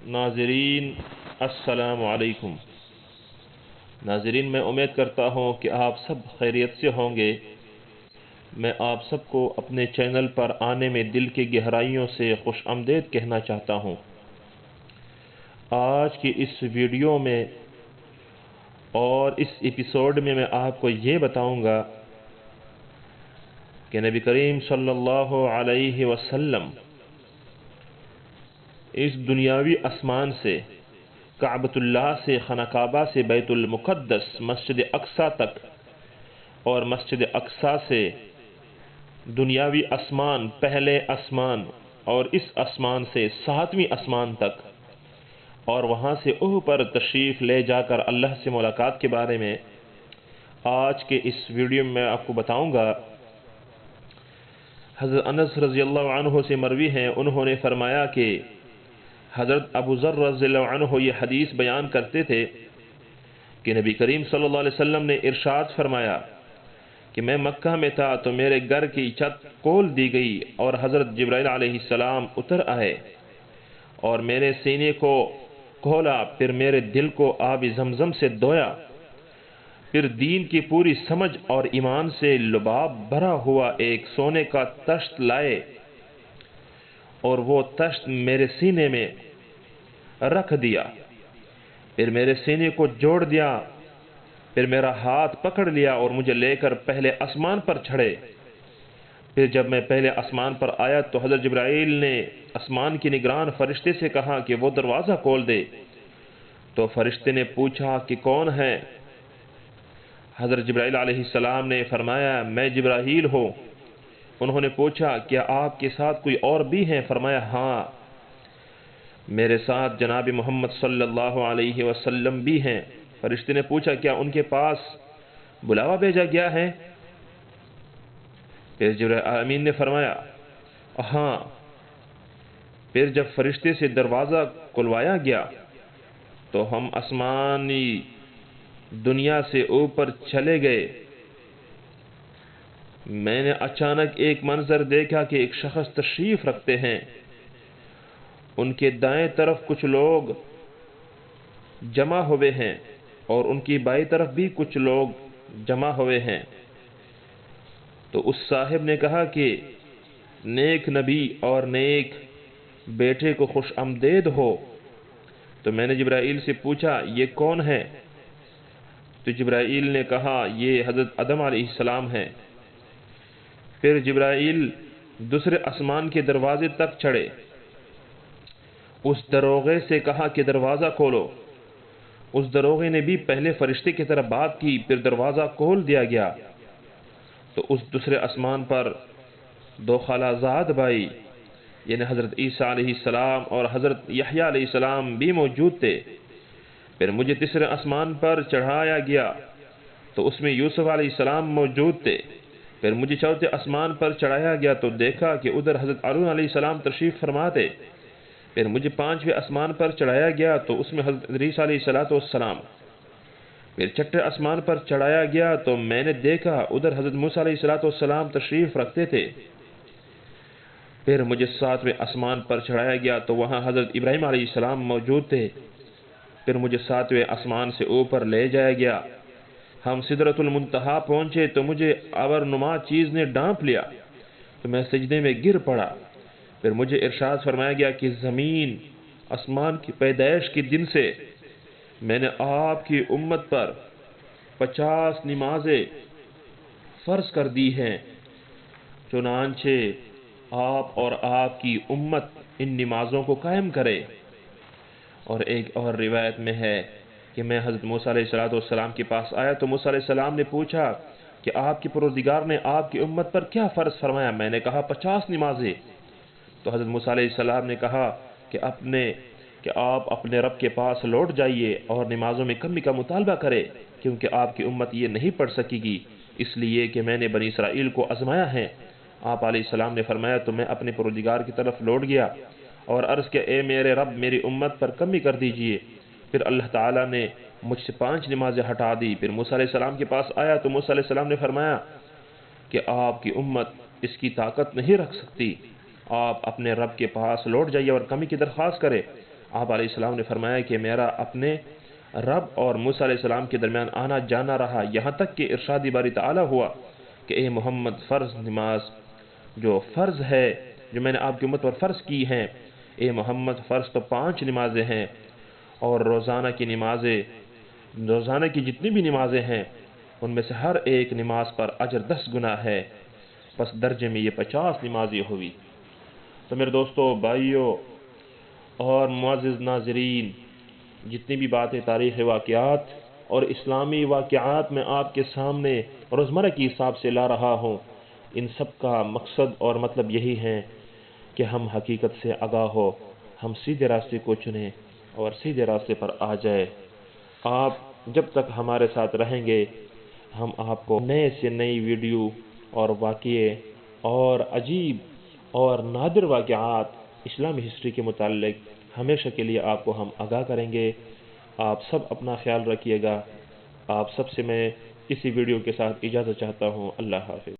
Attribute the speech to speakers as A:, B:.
A: नाज़रीन अस्सलाम वालेकुम। नाज़रीन, मैं उम्मीद करता हूँ कि आप सब खैरियत से होंगे। मैं आप सबको अपने चैनल पर आने में दिल की गहराइयों से खुश आमदीद कहना चाहता हूँ। आज की इस वीडियो में और इस एपिसोड में मैं आपको ये बताऊँगा कि नबी करीम सल्लल्लाहु अलैहि वसल्लम इस दुनियावी आसमान से, काबतुल्लाह से, खाना काबा से बैतुल मुक़द्दस मस्जिद अक्सा तक और मस्जिद अक्सा से दुनियावी आसमान, पहले आसमान और इस आसमान से सातवीं आसमान तक और वहाँ से ऊपर तशरीफ़ ले जाकर अल्लाह से मुलाकात के बारे में आज के इस वीडियो में मैं आपको बताऊँगा। हज़रत अनस रज़ियल्लाहु अन्हु से मरवी हैं, उन्होंने फरमाया कि हज़रत अबू ज़र रज़ियल्लाहु अन्हु ये हदीस बयान करते थे कि नबी करीम सल्लल्लाहु अलैहि वसल्लम ने इरशाद फरमाया कि मैं मक्का में था तो मेरे घर की छत खोल दी गई और हज़रत जिब्राइल अलैहिस्सलाम उतर आए और मेरे सीने को खोला, फिर मेरे दिल को आब ज़मज़म से धोया, फिर दीन की पूरी समझ और ईमान से लुबाब भरा हुआ एक सोने का तश्त लाए और वो तश्त मेरे सीने में रख दिया, फिर मेरे सीने को जोड़ दिया, फिर मेरा हाथ पकड़ लिया और मुझे लेकर पहले आसमान पर चढ़े। फिर जब मैं पहले आसमान पर आया तो हज़रत जिब्राइल ने आसमान की निगरान फरिश्ते से कहा कि वो दरवाज़ा खोल दे। तो फरिश्ते ने पूछा कि कौन है? हज़रत जिब्राइल अलैहिस्सलाम ने फरमाया मैं जिब्राइल हूँ। उन्होंने पूछा क्या आपके साथ कोई और भी हैं? फरमाया हाँ, मेरे साथ जनाब मोहम्मद सल्लल्लाहु अलैहि वसल्लम भी हैं। फरिश्ते ने पूछा क्या उनके पास बुलावा भेजा गया है? फिर जिब्राइल आमीन ने फरमाया हाँ। फिर जब फरिश्ते से दरवाज़ा खुलवाया गया तो हम आसमानी दुनिया से ऊपर चले गए। मैंने अचानक एक मंजर देखा कि एक शख्स तशरीफ़ रखते हैं, उनके दाएं तरफ कुछ लोग जमा हुए हैं और उनकी बाईं तरफ भी कुछ लोग जमा हुए हैं। तो उस साहिब ने कहा कि नेक नबी और नेक बेटे को खुश आमदेद हो। तो मैंने जिब्राइल से पूछा ये कौन है? तो जिब्राइल ने कहा ये हज़रत आदम अलैहिस्सलाम हैं। फिर जिब्राइल दूसरे आसमान के दरवाजे तक चढ़े, उस दरोगे से कहा कि दरवाज़ा खोलो। उस दरोगे ने भी पहले फरिश्ते की तरह बात की, फिर दरवाज़ा खोल दिया गया। तो उस दूसरे आसमान पर दो खालाजाद भाई यानी हज़रत ईसा अलैहिस्सलाम और हज़रत यहया अलैहिस्सलाम भी मौजूद थे। फिर मुझे तीसरे आसमान पर चढ़ाया गया तो उसमें यूसुफ अलैहिस्सलाम मौजूद थे। फिर मुझे चौथे आसमान पर चढ़ाया गया तो देखा कि उधर हज़रत हारून अलैहिस्सलाम तशरीफ़ फरमा थे। फिर मुझे पांचवें आसमान पर चढ़ाया गया तो उसमें हज़रत इदरीस अलैहिस्सलाम। फिर छठे आसमान पर चढ़ाया गया तो मैंने देखा उधर हज़रत मूसा अलैहिस्सलाम तशरीफ़ रखते थे। फिर मुझे सातवें आसमान पर चढ़ाया गया तो वहाँ हज़रत इब्राहीम अलैहिस्सलाम मौजूद थे। फिर मुझे सातवें आसमान से ऊपर ले जाया गया। हम सिदरतुल मुंतहा पहुँचे तो मुझे अबरनुमा चीज़ ने ढांप लिया तो मैं सजदे में गिर पड़ा। फिर मुझे इरशाद फरमाया गया कि ज़मीन आसमान की पैदाइश के दिन से मैंने आपकी उम्मत पर 50 नमाजें फ़र्ज कर दी हैं, चुनांचे आप और आपकी उम्मत इन नमाज़ों को कायम करे। और एक और रिवायत में है कि मैं हज़रत मूसा अलैहिस्सलाम के पास आया तो मूसा अलैहिस्सलाम ने पूछा कि आपके परवरदिगार ने आपकी उम्मत पर क्या फ़र्ज़ फरमाया? मैंने कहा 50 नमाजें। तो हज़रत मूसा अलैहिस्सलाम ने कहा कि आप अपने रब के पास लौट जाइए और नमाज़ों में कमी का मुतालबा करें, क्योंकि आपकी उम्मत ये नहीं पढ़ सकेगी, इसलिए कि मैंने बनी इसराइल को आज़माया है। आप अलैहिस्सलाम ने फरमाया तो मैं अपने परवरदिगार की तरफ लौट गया और अर्ज़ किया ए मेरे रब, मेरी उम्मत पर कमी कर दीजिए। फिर अल्लाह ताला ने मुझसे 5 नमाजें हटा दी। फिर मूसा अलैहिस्सलाम के पास आया तो मूसा अलैहिस्सलाम ने फरमाया कि आपकी उम्मत इसकी ताकत नहीं रख सकती, आप अपने रब के पास लौट जाइए और कमी की दरख्वास्त करें। آپ علیہ السلام نے فرمایا کہ میرا اپنے رب اور موسیٰ علیہ السلام کے درمیان آنا جانا رہا، یہاں تک کہ ارشاد باری تعالی ہوا کہ اے محمد، فرض نماز جو فرض ہے، جو میں نے آپ کی امت پر فرض کی ہیں، اے محمد فرض تو 5 نمازیں ہیں، اور روزانہ کی جتنی بھی نمازیں ہیں ان میں سے ہر ایک نماز پر اجر 10 گنا ہے، پس درجے میں یہ 50 نمازیں ہوئی۔ تو میرے دوستو، بھائیو اور معزز ناظرین، جتنی بھی باتیں تاریخ واقعات اور اسلامی واقعات میں آپ کے سامنے روزمرہ کی حساب سے لا رہا ہوں، ان سب کا مقصد اور مطلب یہی ہے کہ ہم حقیقت سے آگاہ ہو، ہم سیدھے راستے کو چنیں اور سیدھے راستے پر آ جائے۔ آپ جب تک ہمارے ساتھ رہیں گے، ہم آپ کو نئے سے نئی ویڈیو اور واقعے اور عجیب اور نادر واقعات اسلامی ہسٹری کے متعلق ہمیشہ کے لیے آپ کو ہم آگاہ کریں گے۔ آپ سب اپنا خیال رکھیے گا۔ آپ سب سے میں اسی ویڈیو کے ساتھ اجازت چاہتا ہوں۔ اللہ حافظ۔